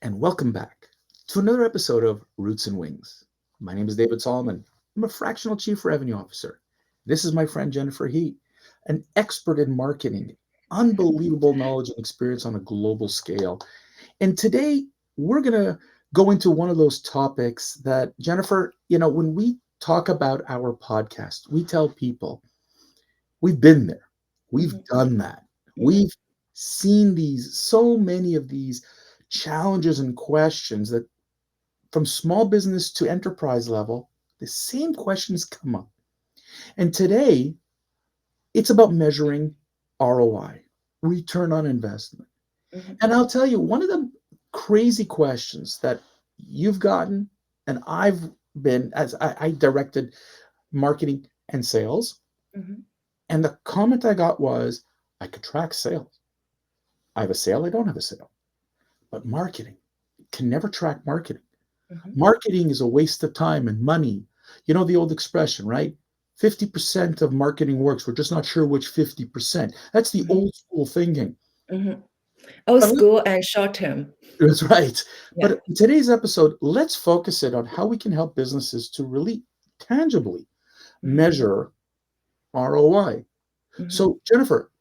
and welcome back to another episode of Roots and Wings. My name is David Solomon. I'm a fractional chief revenue officer. This is my friend Jennifer Heat, an expert in marketing, unbelievable knowledge and experience on a global scale. And today we're going to go into one of those topics that, Jennifer, when we talk about our podcast, we tell people we've been there, we've Mhm, done that, mhm, we've seen so many of these challenges and questions that from small business to enterprise level, the same questions come up. And today, it's about measuring ROI, return on investment. mhm, And I'll tell you, one of the crazy questions that you've gotten, and I've been, as I directed marketing and sales, mhm, and the comment I got was, I could track sales. I have a sale, I don't have a sale. But marketing can never track marketing. mhm, Marketing is a waste of time and money. You know the old expression, right? 50% of marketing works. We're just not sure which 50%. That's the mhm, old school thinking. mhm. Old But school and short term. that's right. Yeah. But in today's episode, let's focus it on how we can help businesses to really tangibly Mhm, measure ROI. mhm, So, Jennifer,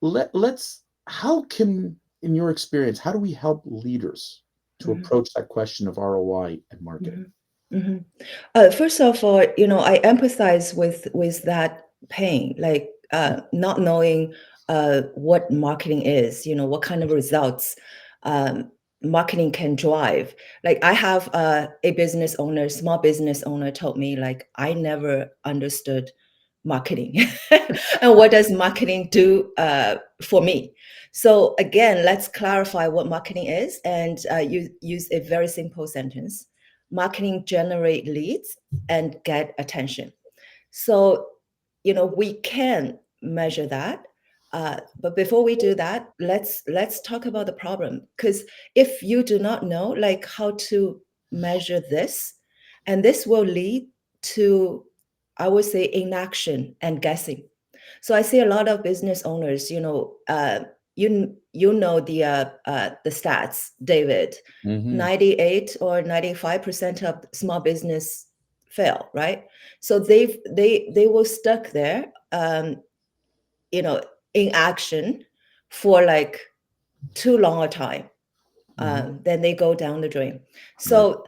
let's how can, in your experience, how do we help leaders to mhm, approach that question of ROI and marketing? mhm, mhm. First of all, I empathize with that pain, like not knowing what marketing is, what kind of results um, marketing can drive. Like I have a business owner, small business owner, told me like I never understood marketing and what does marketing do for me. So again, let's clarify what marketing is and use a very simple sentence. Marketing generate leads and get attention. So, we can measure that. But before we do that, let's talk about the problem. Because if you do not know like how to measure this, and this will lead to, I would say, inaction and guessing. So I see a lot of business owners, you know the stats, David. Hmm. 98 or 95% of small business fail, right? So they were stuck there, you know, in action for like too long a time. Hmm. Then they go down the drain. Right. So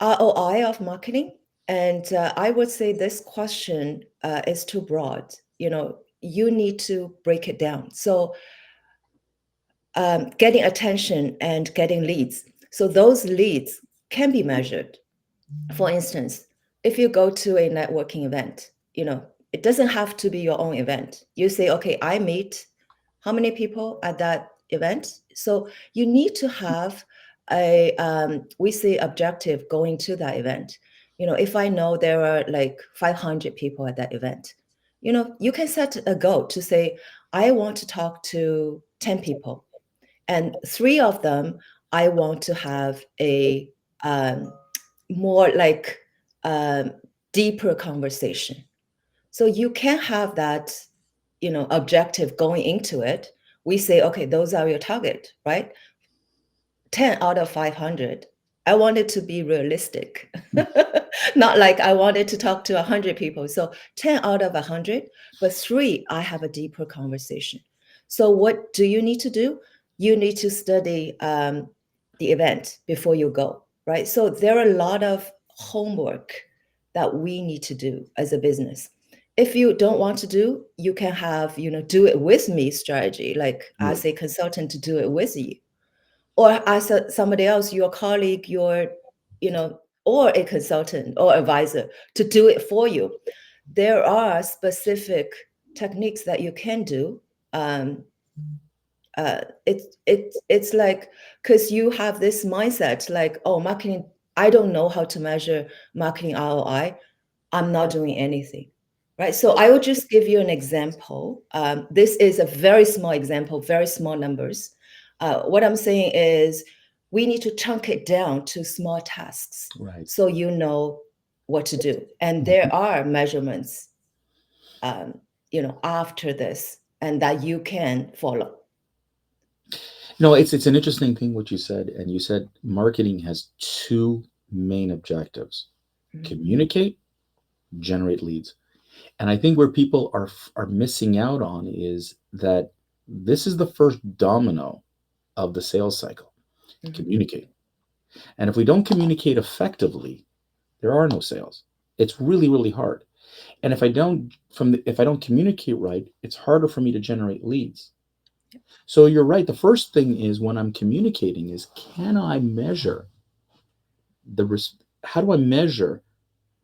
ROI of marketing, and I would say this question is too broad. You need to break it down. So getting attention and getting leads. So those leads can be measured. For instance, if you go to a networking event, it doesn't have to be your own event. You say, okay, I meet how many people at that event? So you need to have we say objective going to that event. If I know there are like 500 people at that event, you can set a goal to say, I want to talk to 10 people, and three of them, I want to have a um, more like um, deeper conversation. So you can have that, objective going into it. We say, okay, those are your target, right? 10 out of 500. I wanted to be realistic, not like I wanted to talk to 100 people. So 10 out of 100, but three, I have a deeper conversation. So what do you need to do? You need to study the event before you go, right? So there are a lot of homework that we need to do as a business. If you don't want to do, you can have, do it with me strategy, like Right. as a consultant to do it with you, or as somebody else, your colleague, you know, or a consultant or advisor to do it for you. There are specific techniques that you can do. Um, it's like, because you have this mindset like, oh, marketing, I don't know how to measure marketing ROI. I'm not doing anything. Right. So I will just give you an example. This is a very small example, very small numbers. What I'm saying is we need to chunk it down to small tasks Right. so you know what to do. And Mhm. there are measurements, after this and that you can follow. No, it's an interesting thing what you said, and you said marketing has two main objectives: Mhm, communicate, generate leads. And I think where people are missing out on is that this is the first domino of the sales cycle. mhm, Communicate. And if we don't communicate effectively, there are no sales. It's really, really hard. And if I don't communicate right, it's harder for me to generate leads. So you're right. The first thing is when I'm communicating is, can I measure how do I measure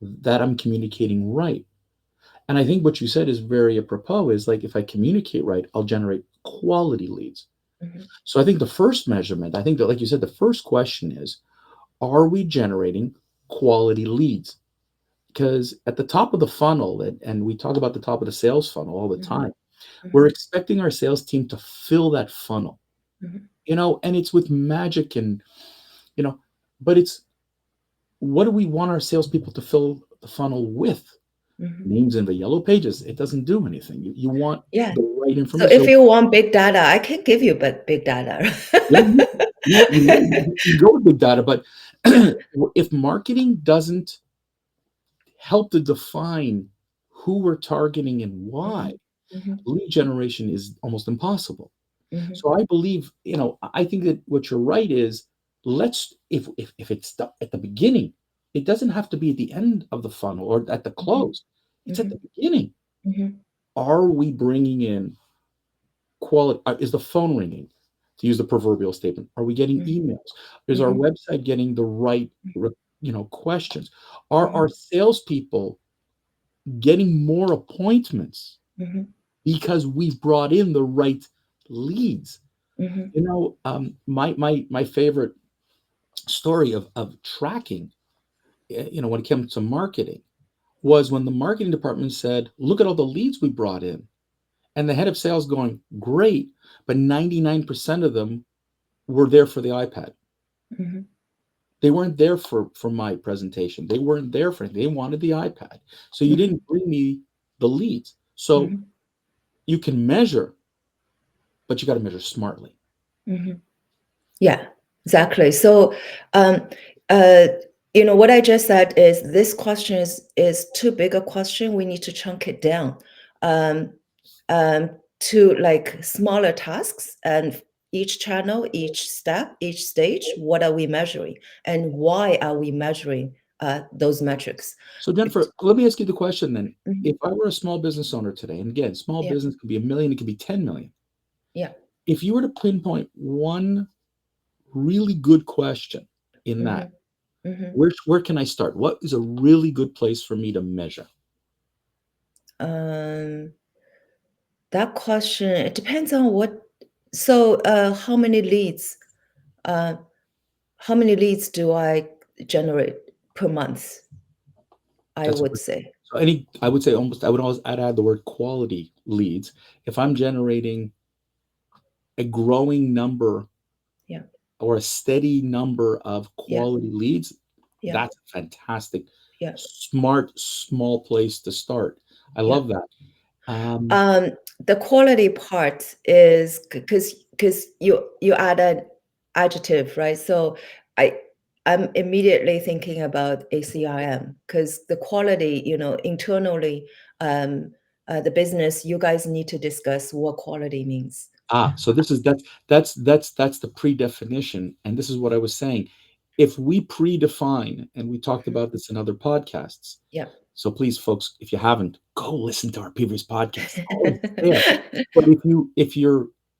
that I'm communicating right? And I think what you said is very apropos, is like, if I communicate right, I'll generate quality leads. mhm, So I think the first measurement, I think that, like you said, the first question is, are we generating quality leads? Because at the top of the funnel, and we talk about the top of the sales funnel all the mhm, time, we're mhm, expecting our sales team to fill that funnel, mhm, and it's with magic and, you know, but it's, what do we want our salespeople to fill the funnel with? mhm. Names in the yellow pages, it doesn't do anything. You want Yeah. the right So information. if So you want big data, I can give you big data. yeah, you go with big data, but Yeah. if marketing doesn't help to define who we're targeting and why, Mhm, mhm, lead generation is almost impossible. mhm, So I believe, I think that what you're right is, let's if it's at the beginning, it doesn't have to be at the end of the funnel or at the mhm, close. It's at the mhm, beginning. mhm, Are we bringing in quality? Is the phone ringing? To use the proverbial statement, are we getting mhm, emails? Is our mhm, website getting the right, questions? Are mhm, our salespeople getting more appointments mhm, because we've brought in the right leads? mhm, My favorite story of tracking, when it comes to marketing, was when the marketing department said, "Look at all the leads we brought in," and the head of sales going, "Great," but 99% of them were there for the iPad. mhm, They weren't there for my presentation. They weren't there for it. They wanted the iPad. So you mhm, didn't bring me the leads. So mhm, you can measure, but you got to measure smartly. mhm. Yeah, exactly. So, um, uh, what I just said is this question is too big a question. We need to chunk it down um, um, to like smaller tasks, and each channel, each step, each stage. What are we measuring, and why are we measuring those metrics? So Jennifer, let me ask you the question then. Mhm. If I were a small business owner today, and again, small Yeah, business could be a million, it could be 10 million. yeah. If you were to pinpoint one really good question in that, Hmm. Hmm. where can I start? What is a really good place for me to measure? Um, that question, it depends on what. So, Uh, how many leads do I generate per month? I That's a would good. say. So I would say almost, I would always add the word quality leads. If I'm generating a growing number Yeah, or a steady number of yeah, quality leads, yeah, that's a fantastic, yeah, smart, small place to start. I yeah. love that. Um, Um, the quality part is because you add an adjective, right? So I I'm immediately thinking about a CRM because the quality, internally, the business, you guys need to discuss what quality means. so that's the predefinition, and this is what I was saying. If we predefine, and we talked Mhm. about this in other podcasts, Yeah. so please, folks, if you haven't, go listen to our previous podcast. Oh, it's there. But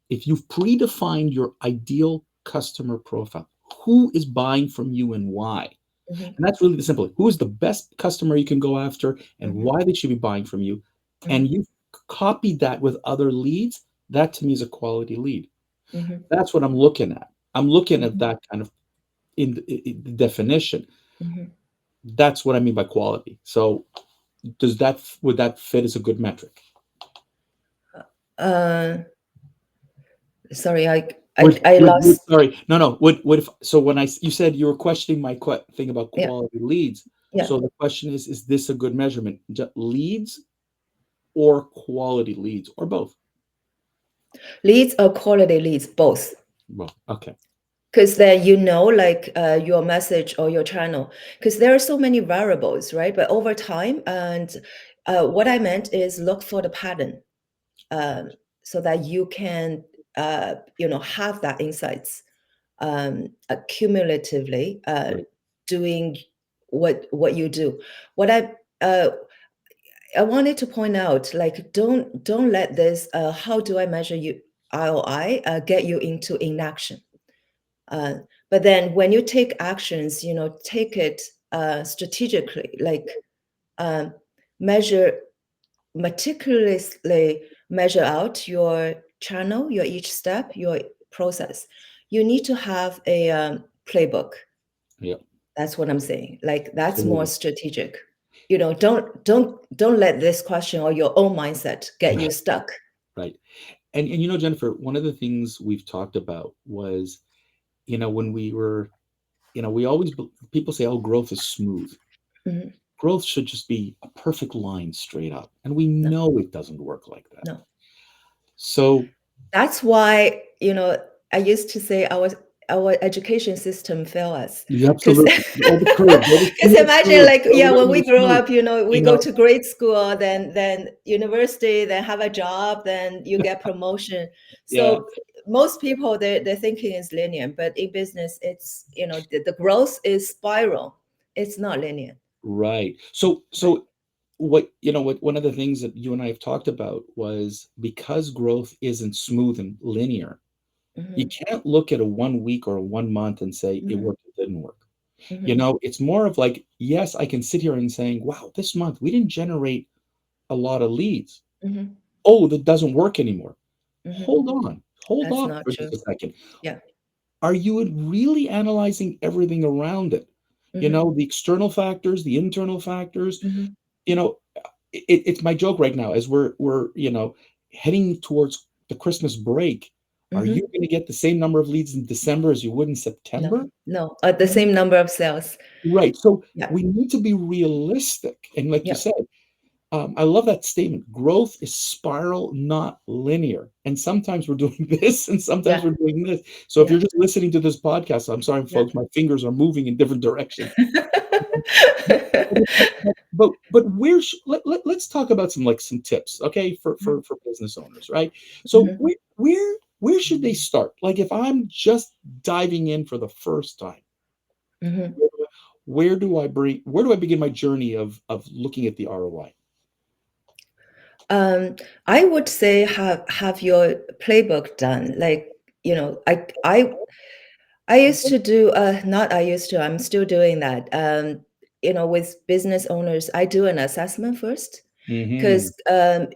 if you've predefined your ideal customer profile, who is buying from you and why? Mhm, And that's really the simple. Who is the best customer you can go after and mhm, why they should be buying from you? And mhm, you've copied that with other leads. That to me is a quality lead. mhm, That's what I'm looking at. I'm looking at mhm, that kind of in the definition. mhm. That's what I mean by quality. So would that fit as a good metric? Uh, sorry, Would I would lost. sorry, no, would if so when you said you were questioning my thing about Yeah, quality leads. yeah. So the question is this a good measurement? Leads or quality leads or both? Leads or quality leads, both. Well, okay. because then you know, like your message or your channel, because there are so many variables, right? But over time, and what I meant is look for the pattern, um, so that you can have that insights cumulatively, Right. doing what you do. What uh, I wanted to point out, like, don't let this how do I measure you ROI get you into inaction. Uh, but then when you take actions, take it strategically, like um, measure meticulously, measure out your channel, your each step, your process. You need to have a playbook. Yeah. That's what I'm saying. Like that's more Absolutely. strategic. Don't let this question or your own mindset get you Right. stuck. Right. And Jennifer, one of the things we've talked about was, when we were, we always people say, "Oh, growth is smooth." Mhm. Growth should just be a perfect line straight up, and we No, know it doesn't work like that. no. So, That's why, I used to say our education system failed us. yeah, Because absolutely, all the curves, all the smooth imagine, curves, like, all yeah, when we regular grow smooth, up, we you go know. to grade school, then university, then have a job, then you get promotion. Yeah, So most people, their thinking is linear, but in business, it's, the growth is spiral. It's not linear. right. So, Right. what one of the things that you and I have talked about was, because growth isn't smooth and linear, you Hmm. can't look at a 1 week or a 1 month and say it Hmm. worked, it didn't work. Hmm. It's more of like, yes, I can sit here and saying, wow, this month we didn't generate a lot of leads. Hmm. Oh, that doesn't work anymore. Hmm. Hold That's on not for true. just a second. Yeah. Are you really analyzing everything around it? Hmm. The external factors, the internal factors. Hmm. You know, it's my joke right now as we're heading towards the Christmas break. Are you Hmm. going to get the same number of leads in December as you would in No, September? no, the same number of sales. Right. So Yeah. we need to be realistic. And like you Yeah. said, I love that statement. Growth is spiral, not linear. And sometimes we're doing this and sometimes Yeah. we're doing this. So if Yeah. you're just listening to this podcast, I'm sorry, Yeah. folks, my fingers are moving in different directions. But let's talk about some tips, okay, for business owners, right? So Mhm. where should they start? Like, if I'm just diving in for the first time, Mhm. where do I begin my journey of looking at the ROI? Um, I would say have your playbook done. Like, I used to do not I used to, I'm still doing that. With business owners, I do an assessment first Hmm. because a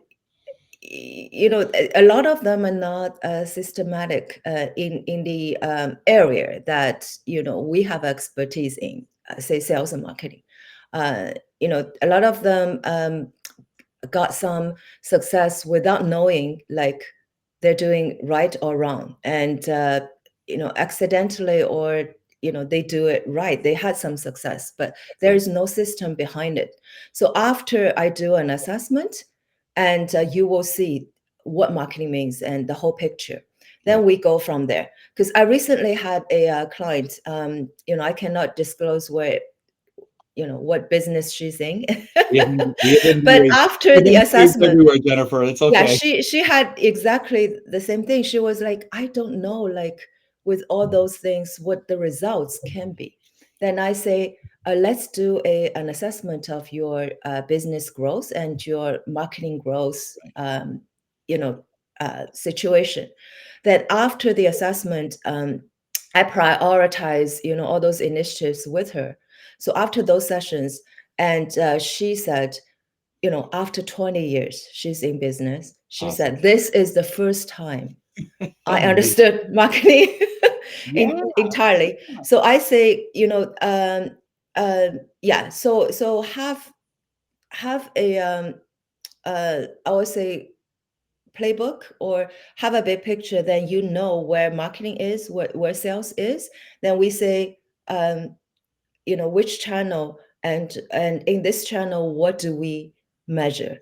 lot of them are not systematic in the area that we have expertise in, say sales and marketing. A lot of them got some success without knowing, like, they're doing right or wrong, and accidentally, or they do it right, they had some success, but there Right, is no system behind it. So after I do an assessment, and you will see what marketing means and the whole picture, then right. we go from there. Because I recently had a client, I cannot disclose where, what business she's in. We have But NDAs. after We the have NDAs assessment, everywhere, Jennifer. It's yeah, okay. she had exactly the same thing. She was like, I don't know, like, with all those things, what the results can be. Then I say, let's do an assessment of your business growth and your marketing growth, you know situation. Then after the assessment, I prioritize, all those initiatives with her. So after those sessions, and she said, after 20 years she's in business, she Awesome. said, this is the first time I Amazing. understood marketing Yeah. entirely. So I say, yeah, so have a I would say playbook, or have a big picture, then where marketing is, where sales is. Then we say, which channel, and in this channel, what do we measure?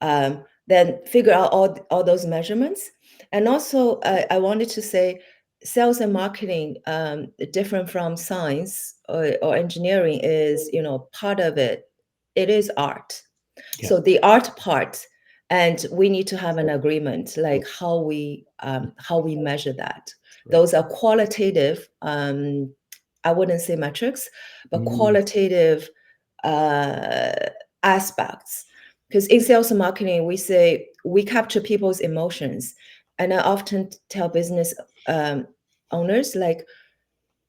Then figure out all those measurements. And also, I wanted to say, sales and marketing, different from science or engineering, is, part of it. It is art. Yeah. So the art part, and we need to have an agreement, like how we measure that. Right. Those are qualitative. I wouldn't say metrics, but Mm, qualitative uh, aspects. Because in sales and marketing, we say we capture people's emotions, and I often tell business um, owners, like,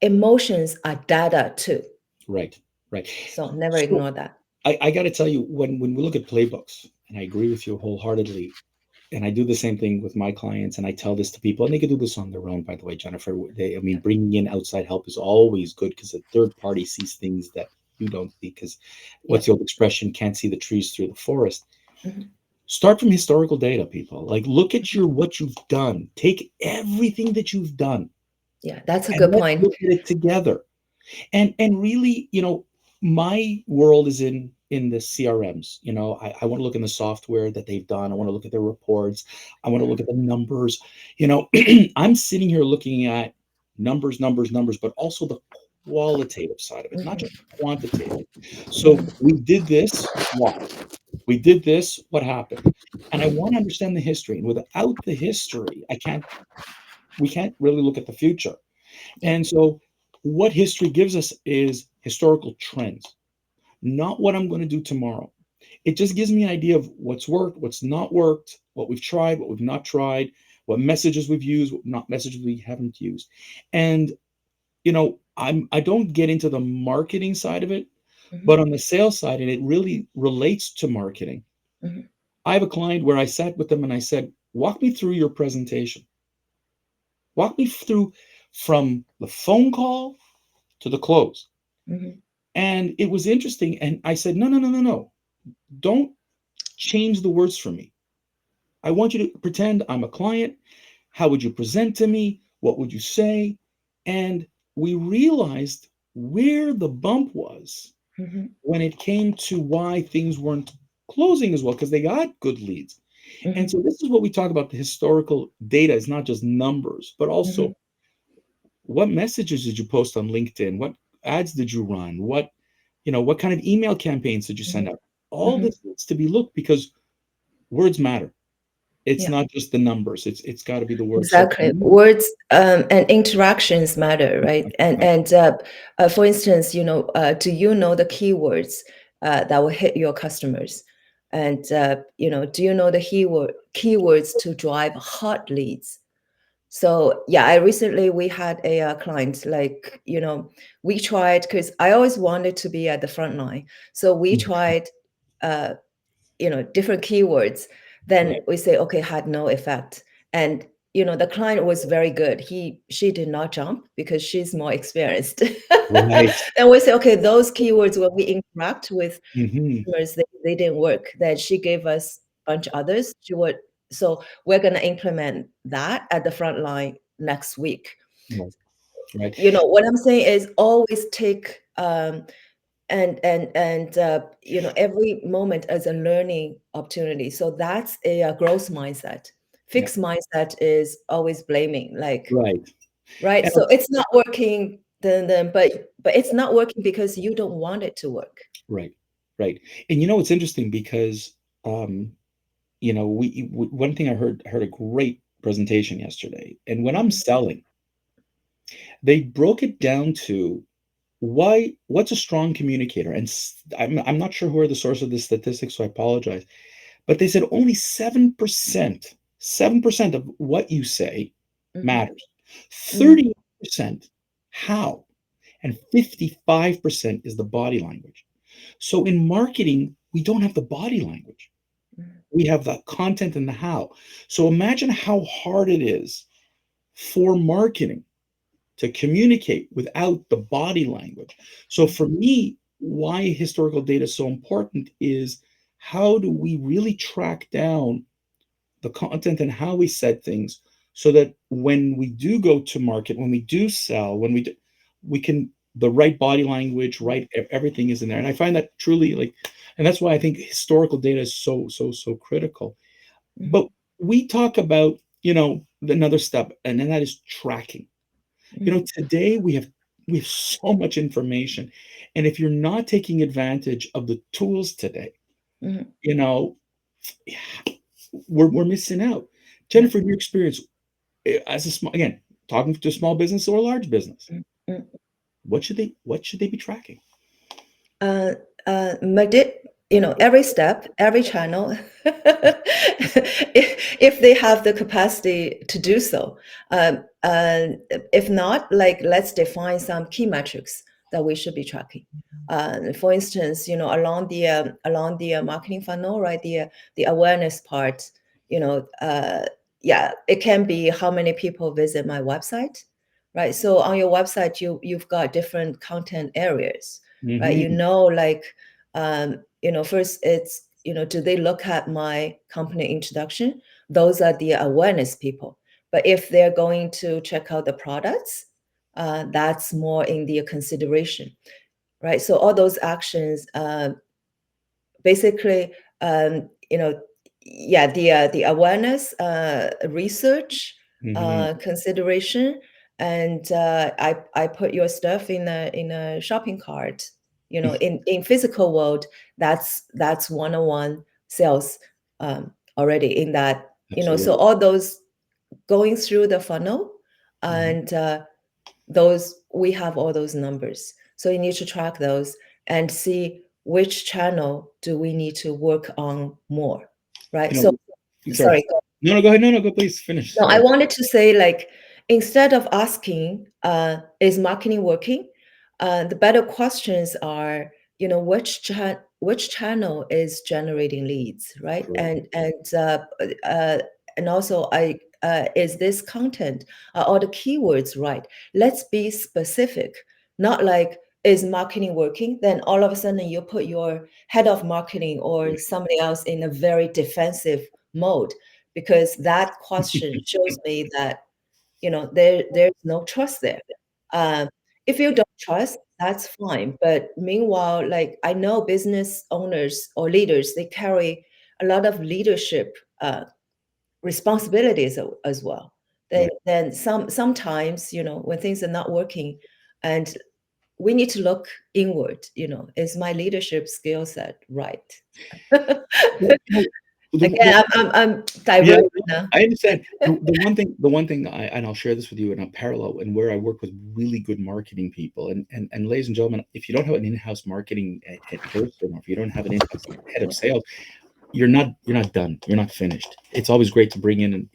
emotions are data too. right. Right. So never So ignore that. I got to tell you, when we look at playbooks, and I agree with you wholeheartedly, and I do the same thing with my clients, and I tell this to people, and they can do this on their own, by the way, Jennifer. I mean, Yeah. bringing in outside help is always good because a third party sees things that you don't see. Because Yeah. what's the old expression? Can't see the trees through the forest. Mhm. Start from historical data, people. Like, look at what you've done. Take everything that you've done, Yeah, that's a and good let's point. look at it together. And really, my world is in the CRMs. I want to look in the software that they've done. I want to look at their reports. I want to look at the numbers. I'm sitting here looking at numbers, numbers, numbers, but also the qualitative side of it, not just Mhm. the quantitative. So Mhm. we did this. Why? We did this. What happened? And I want to understand the history. And without the history, we can't really look at the future. Yeah. And so, what history gives us is historical trends, not what I'm going to do tomorrow. It just gives me an idea of what's worked, what's not worked, what we've tried, what we've not tried, what messages we've used, what not messages we haven't used. And I don't get into the marketing side of it, but Mhm. on the sales side, and it really relates to marketing. Mhm. I have a client where I sat with them and I said, "Walk me through your presentation. Walk me through from the phone call to the close." Mhm. And it was interesting. And I said, "No, no, no, no, no. Don't change the words for me. I want you to pretend I'm a client. How would you present to me? What would you say?" And we realized where the bump was Mhm. when it came to why things weren't closing as well, because they got good leads. And Mhm. so this is what we talk about. The historical data is not just numbers, but also Mhm. what messages did you post on LinkedIn? What ads did you run? What kind of email campaigns did you send Mhm. out? All Mhm. this needs to be looked because words matter. It's Yeah. not just the numbers. It's got to be the words. So for Exactly. me, Words and interactions matter, right? And right, for instance, do you know the keywords that will hit your customers? And do you know the keywords to drive hot leads? So yeah, I recently we had a client, like, we tried, because I always wanted to be at the front line. So we mm, tried uh, different keywords. Then right, we say, okay, had no effect. And the client was very good. She did not jump because she's more experienced. right. Then we say, okay, those keywords, when we interact with Hmm. customers, they didn't work. Then she gave us a bunch of others. So we're going to implement that at the front line next week. Right, right. What I'm saying is, always take and every moment as a learning opportunity. So that's a growth mindset. Yeah, Fixed mindset is always blaming, like, right. right? And So it's not working, then but it's not working because you don't want it to work. right, right. And it's interesting because um, one thing I heard a great presentation yesterday, and when I'm Mhm. selling, they broke it down to what's a strong communicator. And I'm not sure who are the source of this statistic, so I apologize. But they said only 7% of what you say Mhm. matters. Mhm. 30% how, and 55% is the body language. So in marketing, we don't have the body language. Mhm. We have the content and the how. So imagine how hard it is for marketing to communicate without the body language. So Mhm. for me, why historical data is so important is how do we really track down the content and how we said things so that when we do go to market, when we do sell, we can the right body language, right, everything is in there. And I find that truly like, and that's why I think historical data is so so so critical. Mhm. But we talk about another step, and then that is tracking. Today we have so much information, and if you're not taking advantage of the tools today, Mhm. you know, we're missing out. Yeah. Jennifer, in your experience, as a small, again, talking to a small business or a large business, Mm, mm. what should they be tracking? uh, Medi- every step, every channel, if they have the capacity to do so. If not, like, let's define some key metrics that we should be tracking. For instance, along the marketing funnel, right? The awareness part, yeah, it can be how many people visit my website, right? So on your website, you've got different content areas, right? Hmm. Like, first it's, do they look at my company introduction? Those are the awareness people. But if they're going to check out the products, that's more in the consideration, right? So all those actions, basically, yeah, the awareness, research, Hmm. consideration, and I put your stuff in a shopping cart. In physical world, that's one-on-one sales, already in that. So Absolutely. all those going through the funnel, Mhm. and those, we have all those numbers, so you need to track those and see which channel do we need to work on more, right? You So, Sorry. sorry. No, no, go ahead. No, no, go, please finish. No, I Sorry. wanted to say, like, instead of asking, is marketing working? The better questions are, which channel is generating leads, right? Correct. And also, is this content, all the keywords right? Let's be specific, not like, is marketing working? Then all of a sudden you put your head of marketing or somebody else in a very defensive mode, because that question shows me that, there's no trust there. Um, if you don't trust, that's fine. But meanwhile, like, I know business owners or leaders, they carry a lot of leadership responsibilities as well. Then Right. sometimes, when things are not working, and we need to look inward. Is my leadership skill set right? Well, Again, I'm yeah, diverting no, now. I understand. The one thing, and I'll share this with you in a parallel, and where I work with really good marketing people, and ladies and gentlemen, if you don't have an in-house marketing person, or if you don't have an in-house head of sales, you're not done. You're not finished. It's always great to bring in,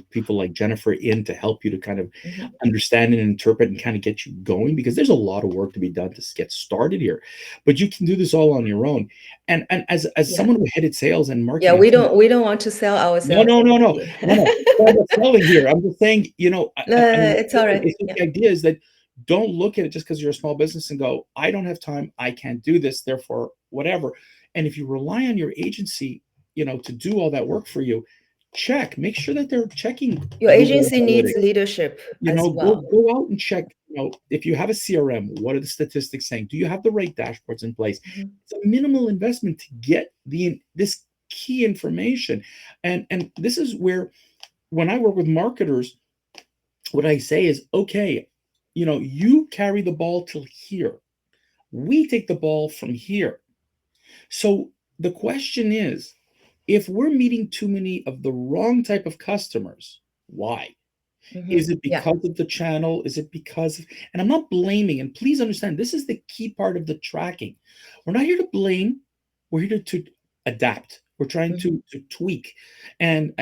people like Jennifer in to help you to kind of Mhm. understand and interpret and kind of get you going, because there's a lot of work to be done to get started here, but you can do this all on your own. And as Yeah. someone who headed sales and Yeah, marketing, we don't want to sell no, ourselves. no, no, no, Anybody. no, no. It's not about selling here. I'm just saying, No, and it's all right. it's just Yeah. the idea is that don't look at it just because you're a small business and go, I don't have time, I can't do this, therefore whatever. And if you rely on your agency, to do all that work for you, make sure that they're checking Your Google agency needs Analytics. leadership as Go well. go out and check. If you have a CRM, what are the statistics saying? Do you have the right dashboards in place? Mhm. It's a minimal investment to get this key information, and this is where, when I work with marketers, what I say is, okay, you carry the ball till here. We take the ball from here. So the question is, if we're meeting too many of the wrong type of customers, why? Is it Yeah. because of the channel? Is it because of, and I'm not blaming, and please understand, this is the key part of the tracking. We're not here to blame, we're here to adapt. We're trying Mhm. to tweak. And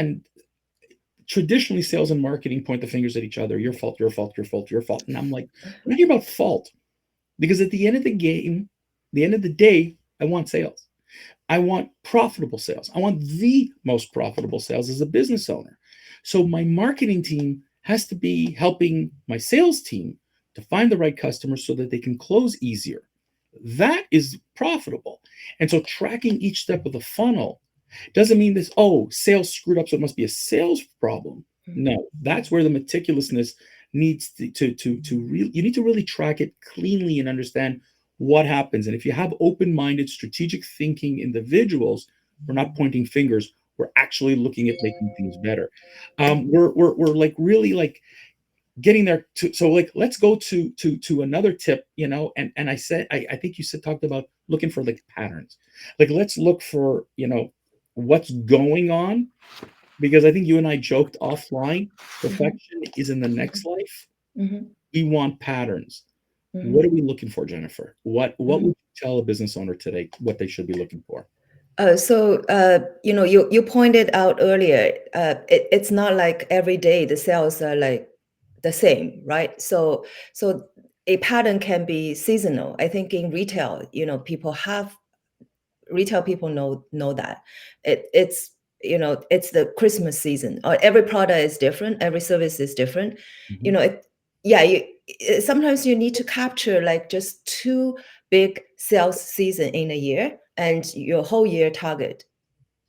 traditionally, sales and marketing point the fingers at each other. Your fault, your fault, your fault, your fault. And I'm like, I'm not here about fault, because at the end of the game, the end of the day, I want sales. I want profitable sales. I want the most profitable sales as a business owner. So my marketing team has to be helping my sales team to find the right customers so that they can close easier. That is profitable. And so tracking each step of the funnel doesn't mean this, oh, sales screwed up, so it must be a sales problem. Mhm. No, that's where the meticulousness needs to really, you need to really track it cleanly and understand what happens. And if you have open-minded, strategic thinking individuals, we're not pointing fingers, We're actually looking at making things better. We're like really like getting there to, so like let's go to another tip, and I think you said talked about looking for like patterns. Like let's look for, what's going on, because I think you and I joked offline, Mhm, perfection is in the next life. mhm, We want patterns. What mhm, are we looking for, Jennifer? What would mhm. you tell a business owner today what they should be looking for? You pointed out earlier, it's not like every day the sales are like the same, right? So a pattern can be seasonal. I think in retail, retail people know that it's the Christmas season. Every product is different, every service is different. You Mhm. know, it, yeah, sometimes you need to capture like just two big sales season in a year, and your whole year target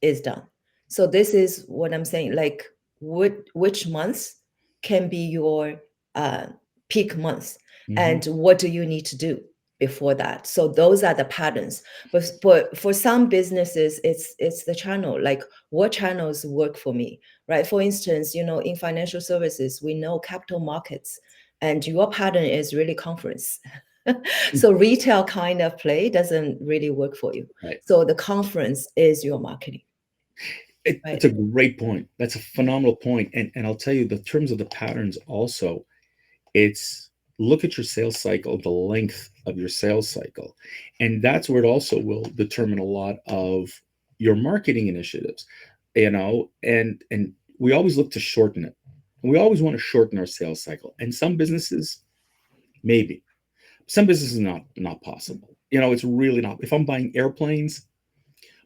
is done. So this is what I'm saying. Like, which months can be your uh, peak months, Mhm. and what do you need to do before that? So those are the patterns. But for some businesses, it's the channel. Like, what channels work for me, right? For instance, in financial services, we know capital markets, and your pattern is really conference. So retail kind of play doesn't really work for you. Right. So the conference is your marketing, It's right? a great point. That's a phenomenal point. And I'll tell you, the terms of the patterns also, it's look at your sales cycle, the length of your sales cycle. And that's where it also will determine a lot of your marketing initiatives, and we always look to shorten it. We always want to shorten our sales cycle. And some businesses, maybe. Some businesses not possible. It's really not. If I'm buying airplanes,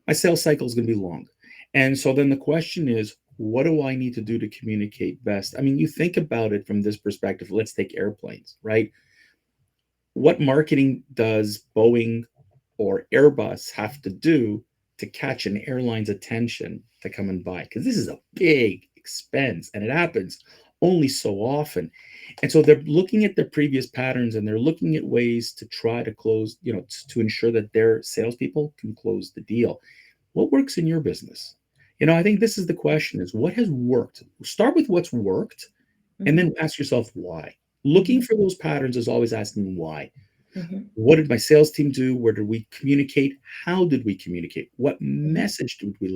my sales cycle is going to be long. And so then the question is, what do I need to do to communicate best? I mean, you think about it from this perspective. Let's take airplanes, right? What marketing does Boeing or Airbus have to do to catch an airline's attention to come and buy? Because this is a big expense and it happens only so often. And so they're looking at their previous patterns and they're looking at ways to try to close, to ensure that their salespeople can close the deal. What works in your business? I think this is the question: is what has worked? Start with what's worked and Mhm, then ask yourself why. Looking mhm, for those patterns is always asking why. mhm, What did my sales team do? Where did we communicate? How did we communicate? What mhm, message did we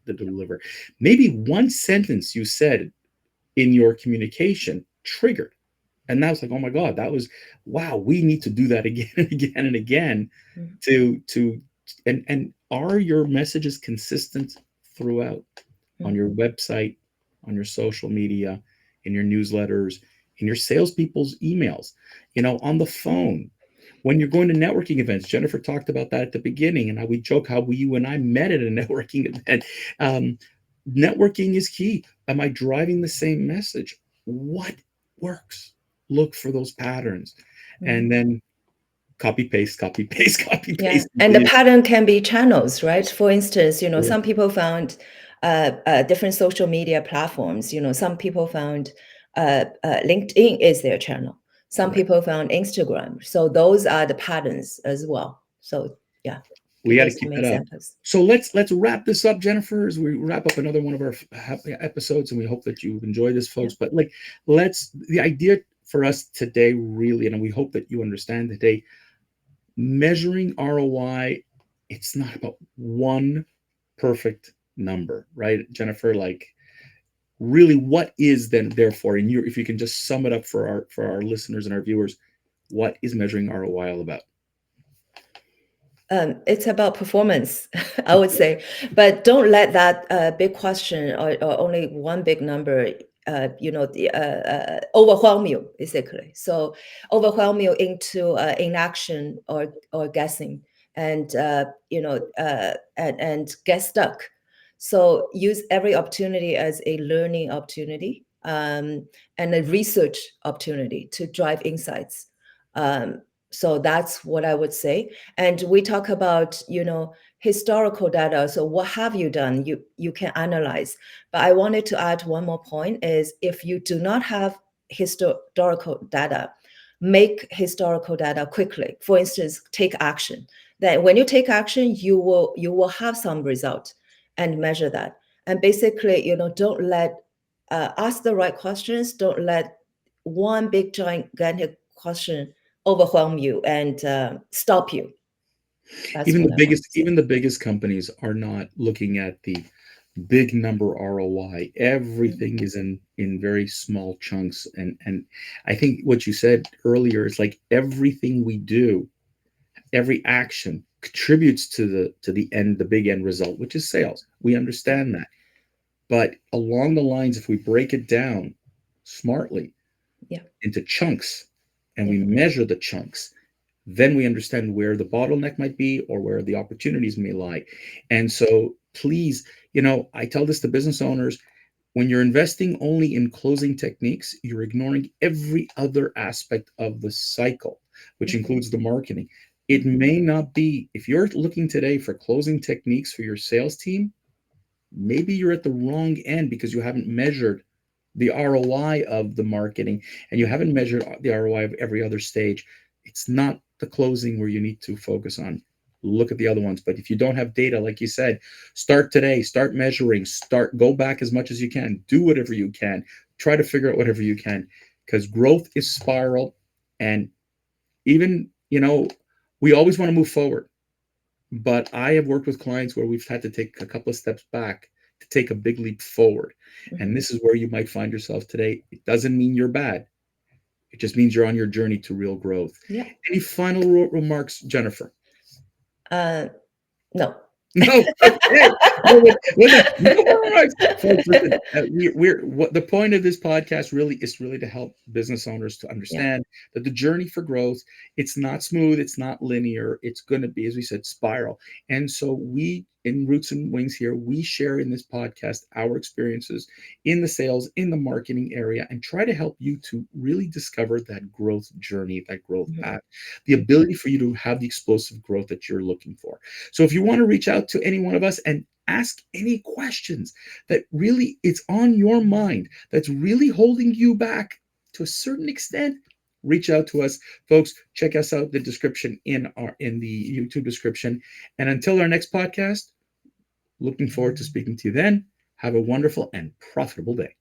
deliver? Maybe one sentence you said in your communication triggered. And that was like, oh my God, that was wow, we need to do that again and again and again mhm, to and are your messages consistent throughout on mhm, your website, on your social media, in your newsletters, in your salespeople's emails, on the phone? When you're going to networking events, Jennifer talked about that at the beginning, and how we joke how you and I met at a networking event. Um, Networking is key. Am I driving the same message? What works? Look for those patterns, and mhm. then copy paste, copy paste, copy Yeah, paste. and the pattern can be channels, right? For instance, Yeah, some people found different social media platforms. Some people found LinkedIn is their channel. Some right. people found Instagram. So those are the patterns as well. So yeah, We give got to us keep some it up. examples. So let's wrap this up, Jennifer, as we wrap up another one of our episodes, and we hope that you've enjoyed this, Yeah. folks. But like, the idea for us today, really, and we hope that you understand today, measuring ROI, it's not about one perfect number, right, Jennifer? Like, really, what is then therefore, in your, if you can just sum it up for our listeners and our viewers, what is measuring ROI all about? It's about performance, I would say, but don't let that big question or only one big number, overwhelm you, basically. So overwhelm you into inaction or guessing, and and get stuck. So use every opportunity as a learning opportunity, and a research opportunity to drive insights. Um, so that's what I would say. And we talk about historical data. So what have you done? You can analyze. But I wanted to add one more point: is if you do not have historical data, make historical data quickly. For instance, take action. Then when you take action, you will have some result, and measure that. And basically, don't let ask the right questions. Don't let one big gigantic question overwhelm you and stop you. That's Even what the I want biggest to say. even the biggest companies are not looking at the big number ROI. Mhm. Everything is in very small chunks. And I think what you said earlier is like everything we do, every action contributes to the end, the big end result, which is sales. We Yeah, understand that. But along the lines, if we break it down smartly yeah, into chunks and yeah. we measure the chunks, then we understand where the bottleneck might be or where the opportunities may lie. And so please, I tell this to business owners, when you're investing only in closing techniques, you're ignoring every other aspect of the cycle, which Hmm. includes the marketing. It Hmm. may not be, if you're looking today for closing techniques for your sales team, maybe you're at the wrong end because you haven't measured the ROI of the marketing and you haven't measured the ROI of every other stage. It's not the closing where you need to focus on. Look at the other ones. But if you don't have data, like you said, start today, start measuring, go back as much as you can, do whatever you can, try to figure out whatever you can, because growth is spiral. And even, we always want to move forward. But I have worked with clients where we've had to take a couple of steps back to take a big leap forward. And Hmm. this is where you might find yourself today. It doesn't mean you're bad. It just means you're on your journey to real growth. Yeah. Any final remarks, Jennifer? Uh, no. No, okay. No, listen, no more remarks, folks. Listen, we're what the point of this podcast really is really to help business owners to Yeah. understand that the journey for growth, it's not smooth, it's not linear, it's going to be, as we said, spiral. And so we in Roots and Wings here, we share in this podcast our experiences in the sales, in the marketing area, and try to help you to really discover that growth journey, that growth Hmm. path, the ability for you to have the explosive growth that you're looking for. So if you want to reach out to any one of us and ask any questions that really it's on your mind, that's really holding you back to a certain extent, reach out to us, folks. Check us out, the description in the YouTube description. And until our next podcast, looking forward to speaking to you then. Have a wonderful and profitable day.